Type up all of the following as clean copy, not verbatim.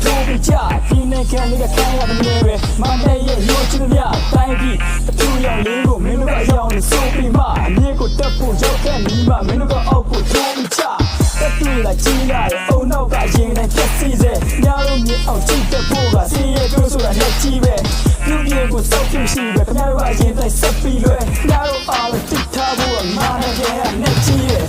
ထိုးပြီးကြဒီနိုင်ငံလေးကခိုင်းရတဲ့နေပဲမန္တလေးရဲ့ရိုးချင်မြတိုင်းပြည်အထူးရောင်လေးကိုမင်းတို့ကအယောင်နဲ့စိုးပြီးမှအမြင့်ကိုတက်ဖို့ရောက်ခဲ့နီးမှမင်းတို့ကအောက်ကိုထိုးပြီးကြတက်တွေ့လာကြီးလာရဲ့အုံနောက်ကရင်တိုင်းတက်စီစေညလုံးမြေအောင်ကြည့်တဲ့ဖို့ကစီးရဲကျိုးဆိုတာလက်ကြီးပဲပြုံးပြေကိုစောက်ပြရှိပဲခင်ဗျားတို့ကအရင်တိုင်းဆက်ပြီးလွယ်ခင်ဗျားတို့အားလုံးတိထားဖို့ကမာနေကြတဲ့လက်ကြီးရဲ့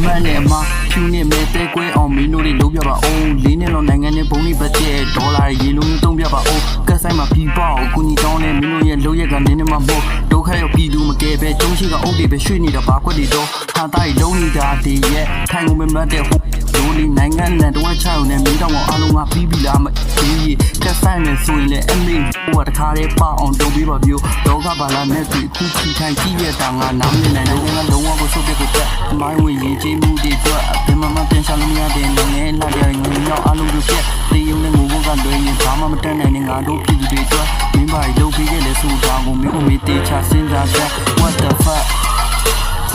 မန်နဲ့မှာဖြူနဲ့မဲတဲကွဲအောင်မင်းတို့တွေလုပ်ပြပါအောင်လေးနဲ့တော့နိုင်ငံနဲ့ဘုံတွေဘတ်ဂျက်ဒေါ်လာရေလုံးသုံးပြပါအောင်ကတ်ဆိုင်မှာပြီးပေါ့ကိုညီတောင်းနဲ့မင်းတို့ရဲ့လုပ်ရက်ကနင်းနေမှာမဟုတ်ဒုက္ခရောက်ပြည်သူမကယ်ပဲကျုံးရှိကအုပ်တွေပဲရွှေ့နေတာဘာကွက်တွေတော့ဟာသားကြီးလုံးနေတာတည်းရဲ့ထိုင်ကုန်မမတ်တဲ့ဟိုလိုလီနိုင်ငံနဲ့တော့ချောင်းနဲ့မင်းတောင်အောင်အားလုံးကပြီးပြီလားမသိဘူးကတ်ဆိုင်နဲ့ဆိုရင်လည်းအမေဟိုကတခါတည်းပအောင်တုံးပြီးပါပြောတော့ကပါလာနဲ့သူခုချီထိုင်ကြည့်ရတာငါနားမနေနိုင်နိုင်ငံလုံးဝကိုဆုတ်ပြကိုတက်အမိုင်းဝင်ရေးချေမှုတွေအတွက်အပြင်မှာပြန်ချလို့မရတဲ့နိုင်ငံလာကြရင်ငွေရောက်အားလုံးကိုပြက်တေးရုံနဲ့ငိုဖို့ကလွယ်ရင်ဘာမှမတတ်နိုင်တဲ့ငါတို့ပြည်သူတွေအတွက်မင်းပါလုပ်ပြီးခဲ့လေဆိုတာကိုမင်းတို့မေးတေချစဉ်းစားချက် what the fuck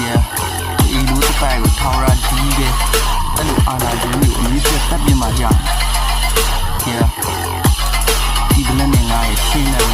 yeah ဒီလိုတစ်ပိုင်ကိုထောင်ရဒီပဲအဲ့လိုအားလာခြင်းကိုအမြင့်ပြတ်တတ်ပြမှာကြာ yeah ဒီဘလနဲ့ငါရဲ့ရှင်းနေ